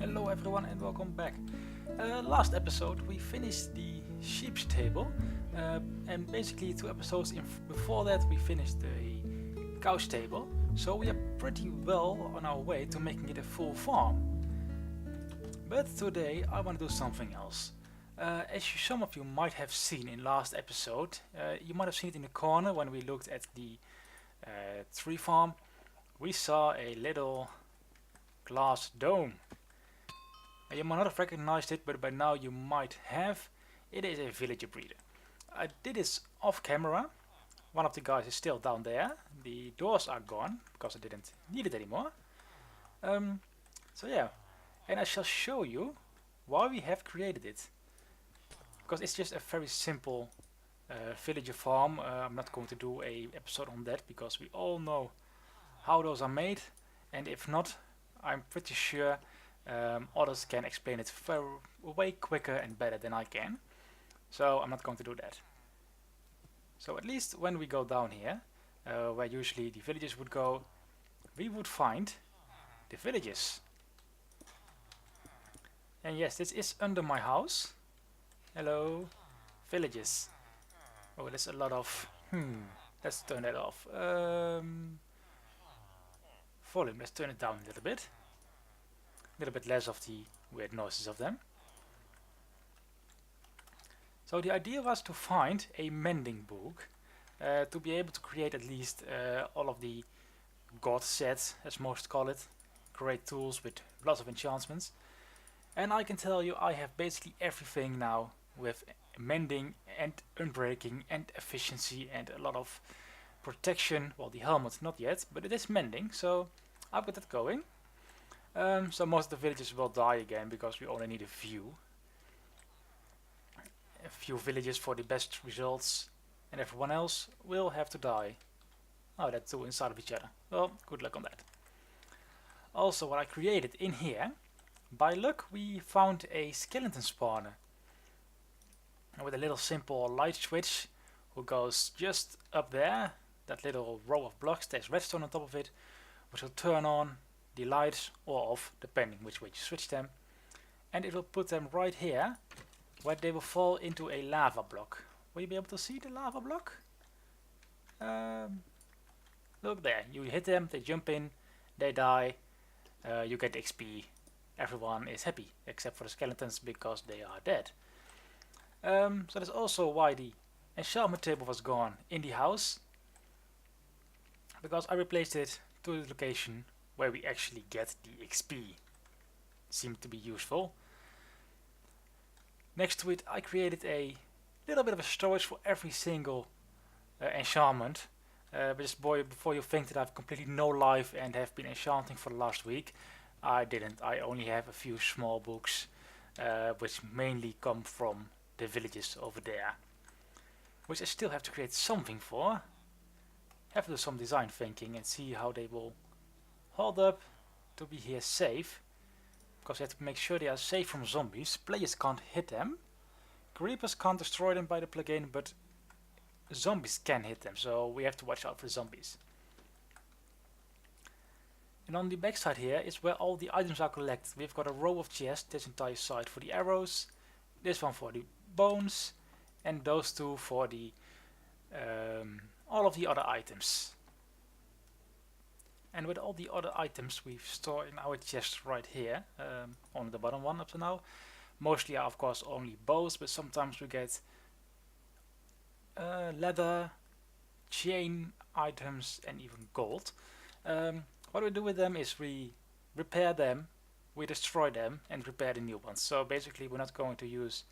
Hello everyone and welcome back. Last episode we finished the sheep stable and basically 2 episodes before that we finished the cow stable, so we are pretty well on our way to making it a full farm. But today I want to do something else. Some of you might have seen in last episode, you might have seen it in the corner when we looked at the tree farm. We saw a little glass dome. You might not have recognized it, but by now you might have. It is a villager breeder. I did this off camera. One of the guys is still down there. The doors are gone because I didn't need it anymore. So yeah, and I shall show you why we have created it. Because it's just a very simple villager farm. I'm not going to do a episode on that because we all know how those are made, and if not, I'm pretty sure others can explain it way quicker and better than I can. So I'm not going to do that. So at least when we go down here, where usually the villagers would go, we would find the villages. And yes, this is under my house. Hello, villages. Oh, there's a lot of... let's turn that off. Volume, let's turn it down a little bit. A little bit less of the weird noises of them. So the idea was to find a mending book, to be able to create at least all of the god sets, as most call it, great tools with lots of enchantments. And I can tell you I have basically everything now with mending and unbreaking and efficiency and a lot of protection. Well, the helmet not yet, but it is mending, so I've got that going. So most of the villagers will die again because we only need a few villages for the best results, and everyone else will have to die. Oh, that's two inside of each other. Well, good luck on that. Also, what I created in here, by luck we found a skeleton spawner with a little simple light switch who goes just up there. That little row of blocks, there's redstone on top of it, which will turn on the lights or off depending which way you switch them, and it will put them right here where they will fall into a lava block. Will you be able to see the lava block? Look there, you hit them, they jump in, they die, you get XP, everyone is happy except for the skeletons because they are dead. So that's also why the enchantment table was gone in the house, because I replaced it to the location where we actually get the XP. Seemed to be useful. Next to it I created a little bit of a storage for every single enchantment. Just before you think that I've completely no life and have been enchanting for the last week, I didn't. I only have a few small books which mainly come from the villages over there, which I still have to create something for. Have to do some design thinking and see how they will hold up to be here safe, because you have to make sure they are safe from zombies. Players can't hit them, creepers can't destroy them by the plugin, but zombies can hit them, so we have to watch out for zombies. And on the back side here is where all the items are collected. We've got a row of chests, this entire side for the arrows, this one for the bones, and those two for the all of the other items. And with all the other items we store in our chest right here, on the bottom one up to now. Mostly are of course only bows, but sometimes we get leather, chain items and even gold. What we do with them is we repair them, we destroy them and repair the new ones. So basically we're not going to use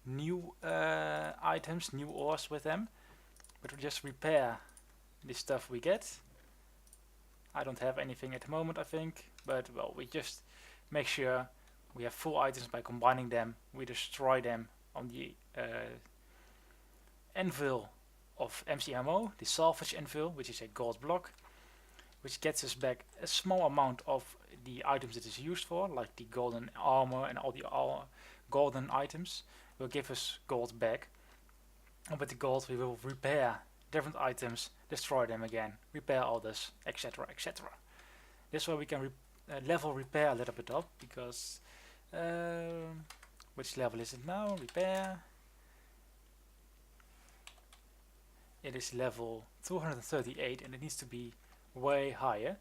new items, new ores with them, but we just repair the stuff we get. I don't have anything at the moment, I think, but well, we just make sure we have full items by combining them. We destroy them on the anvil of MCMO, the salvage anvil, which is a gold block, which gets us back a small amount of the items it is used for, like the golden armor and all the golden items will give us gold back. And with the gold we will repair different items, destroy them again, repair others, etc, etc. This way we can level repair a little bit up, because Which level is it now? Repair. It is level 238 and it needs to be way higher,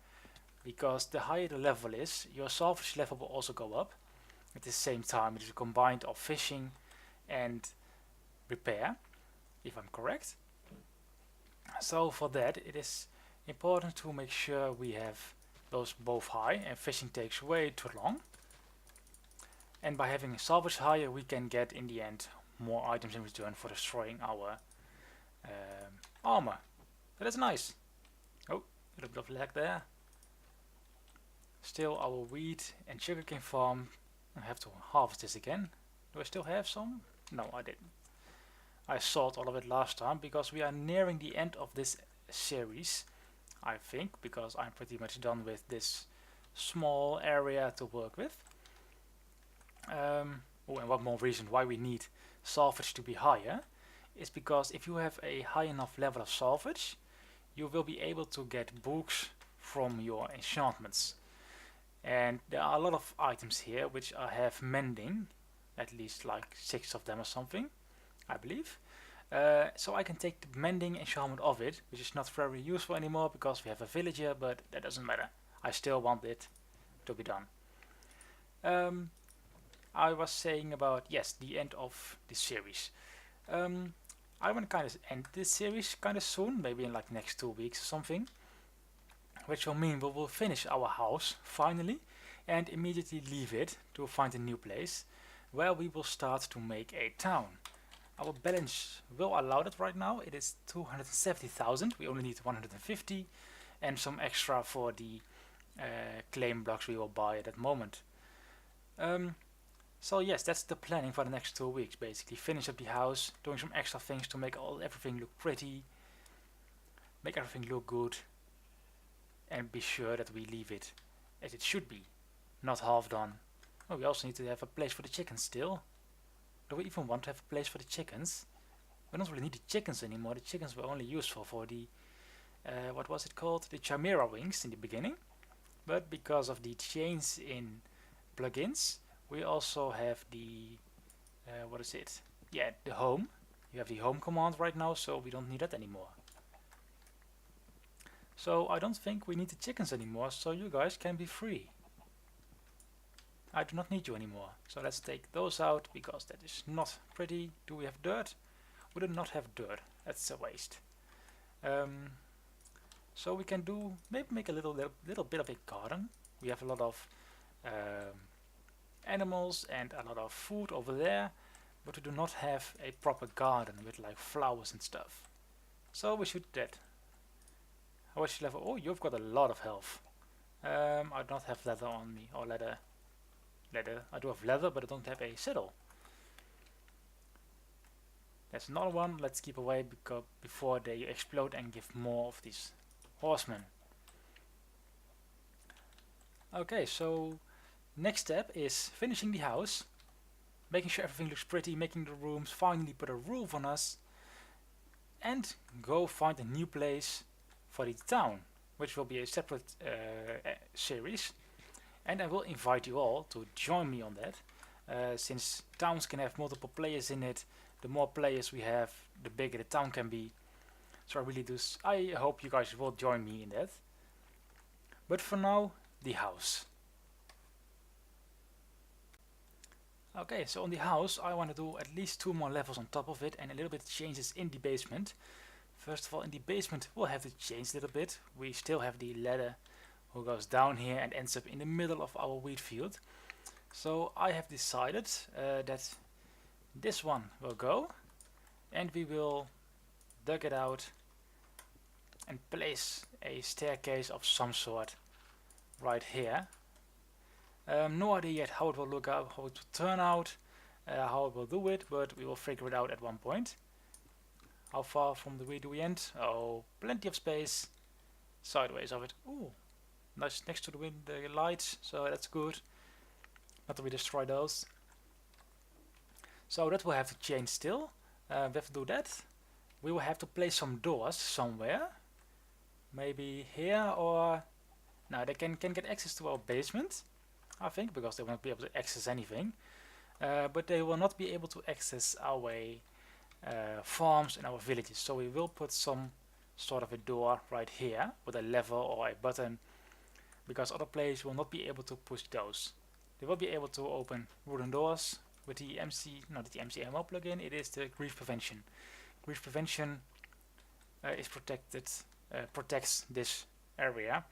because the higher the level is, your salvage level will also go up at the same time. It is a combined of fishing and repair, if I'm correct. So for that it is important to make sure we have those both high, and fishing takes way too long. And by having a salvage higher, we can get in the end more items in return for destroying our armor. That is nice. Oh, a little bit of lag there. Still our wheat and sugarcane farm. I have to harvest this again. Do I still have some? No, I didn't. I sold all of it last time because we are nearing the end of this series, I think, because I'm pretty much done with this small area to work with. Oh, and one more reason why we need salvage to be higher is because if you have a high enough level of salvage, you will be able to get books from your enchantments. And there are a lot of items here which have mending, at least like 6 of them or something, I believe. So I can take the mending enchantment of it, which is not very useful anymore because we have a villager, but that doesn't matter. I still want it to be done. I was saying about, yes, the end of this series. I want to kind of end this series kind of soon, maybe in like next 2 weeks or something, which will mean we will finish our house finally and immediately leave it to find a new place where we will start to make a town. Our balance will allow that right now. It is 270,000. We only need 150 and some extra for the claim blocks we will buy at that moment. So yes, that's the planning for the next 2 weeks, basically. Finish up the house, doing some extra things to make everything look pretty, make everything look good, and be sure that we leave it as it should be, not half done. Oh, we also need to have a place for the chickens still. Do we even want to have a place for the chickens? We don't really need the chickens anymore. The chickens were only useful for the, what was it called? The chimera wings in the beginning. But because of the change in plugins, we also have the, what is it? Yeah, the home. You have the home command right now, so we don't need that anymore. So I don't think we need the chickens anymore, so you guys can be free. I do not need you anymore. So let's take those out, because that is not pretty. Do we have dirt? We do not have dirt. That's a waste. So we can do, maybe make a little bit of a garden. We have a lot of animals and a lot of food over there, but we do not have a proper garden with like flowers and stuff. So we should do that. How much level? Oh, you've got a lot of health. I do not have leather on me, or leather. I do have leather, but I don't have a saddle. That's another one. Let's keep away before they explode and give more of these horsemen. Okay, so next step is finishing the house, making sure everything looks pretty, making the rooms, finally put a roof on us, and go find a new place for the town, which will be a separate series. And I will invite you all to join me on that, since towns can have multiple players in it. The more players we have, the bigger the town can be. So I hope you guys will join me in that. But for now, the house. Okay, so on the house I want to do at least 2 more levels on top of it, and a little bit of changes in the basement. First of all, in the basement we'll have to change a little bit. We still have the ladder who goes down here and ends up in the middle of our wheat field. So I have decided that this one will go, and we will dug it out and place a staircase of some sort right here. No idea yet how it will look out, how it will turn out, how it will do it, but we will figure it out at one point. How far from the way do we end? Oh, plenty of space. Sideways of it. Ooh, nice next to the lights, so that's good. Not that we destroy those. So that will have to change still. We have to do that. We will have to place some doors somewhere. Maybe here, or... Now they can get access to our basement. I think, because they won't be able to access anything. But they will not be able to access our farms and our villages. So we will put some sort of a door right here with a lever or a button, because other players will not be able to push those. They will be able to open wooden doors with the not the MCMO plugin. It is the grief prevention. Grief prevention is protects this area.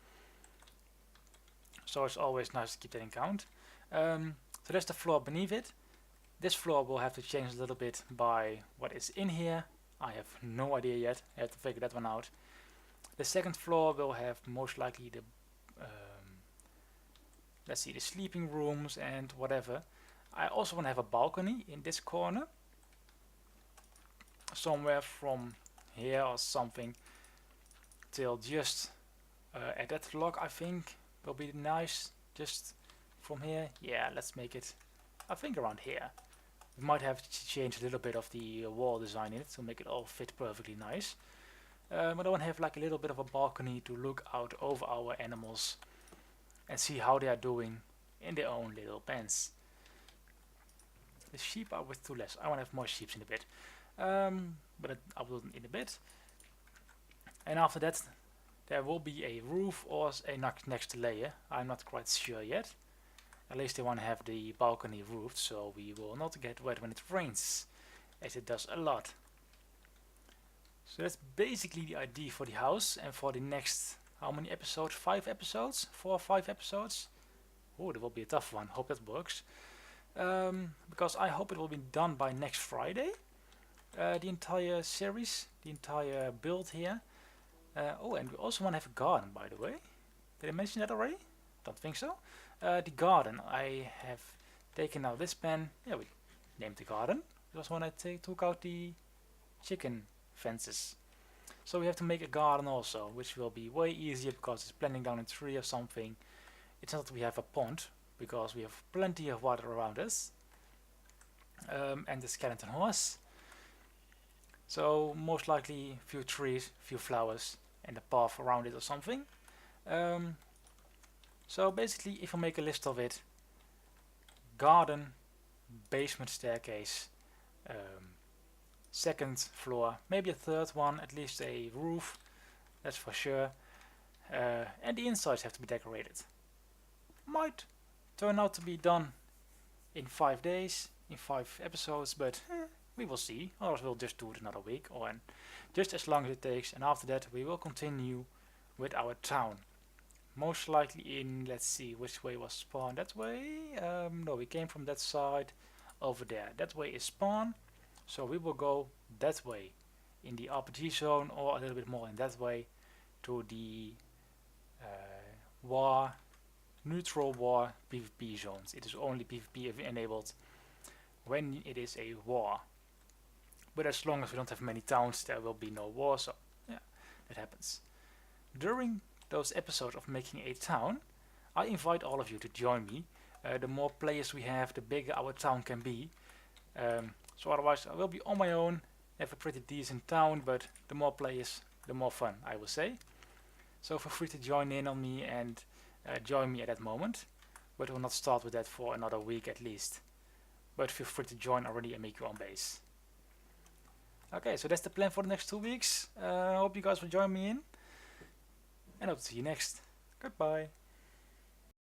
So it's always nice to keep that in count. So that's the floor beneath it. This floor will have to change a little bit by what is in here. I have no idea yet. I have to figure that one out. The second floor will have most likely the let's see, the sleeping rooms and whatever. I also want to have a balcony in this corner, somewhere from here or something till just at that log. I think will be nice. Just from here, yeah, let's make it, I think, around here. We might have to change a little bit of the wall design in it to make it all fit perfectly nice. But I want to have like a little bit of a balcony to look out over our animals and see how they are doing in their own little pens. The sheep are with too less. I want to have more sheep in a bit. But I will in a bit. And after that there will be a roof or a next layer. I'm not quite sure yet. At least they want to have the balcony roofed, so we will not get wet when it rains, as it does a lot. So that's basically the idea for the house, and for the next, how many episodes? 5 episodes? 4 or 5 episodes? Oh, that will be a tough one. Hope that works. Because I hope it will be done by next Friday. The entire series, the entire build here. Oh, and we also want to have a garden, by the way. Did I mention that already? Don't think so. The garden, I have taken out this pen. Yeah, we named the garden. It was when I took out the chicken fences. So we have to make a garden also, which will be way easier because it's planting down a tree or something. It's not that we have a pond, because we have plenty of water around us. And the skeleton horse. So most likely few trees, few flowers, and a path around it or something. So basically, if I make a list of it: garden, basement staircase, second floor, maybe a third one, at least a roof, that's for sure. And the insides have to be decorated. Might turn out to be done in 5 days, in 5 episodes, but we will see. Or we'll just do it another week, or just as long as it takes. And after that, we will continue with our town. Most likely in, let's see, which way was spawn? That way? No, we came from that side over there. That way is spawn. So we will go that way in the RPG zone, or a little bit more in that way to the war, neutral war PvP zones. It is only PvP enabled when it is a war. But as long as we don't have many towns, there will be no war, so yeah, that happens. During those episodes of making a town, I invite all of you to join me. The more players we have, the bigger our town can be. So otherwise I will be on my own, have a pretty decent town, but the more players, the more fun, I will say. So feel free to join in on me and join me at that moment. But we'll not start with that for another week at least. But feel free to join already and make your own base. Okay, so that's the plan for the next 2 weeks. I hope you guys will join me in. And hope to see you next. Goodbye.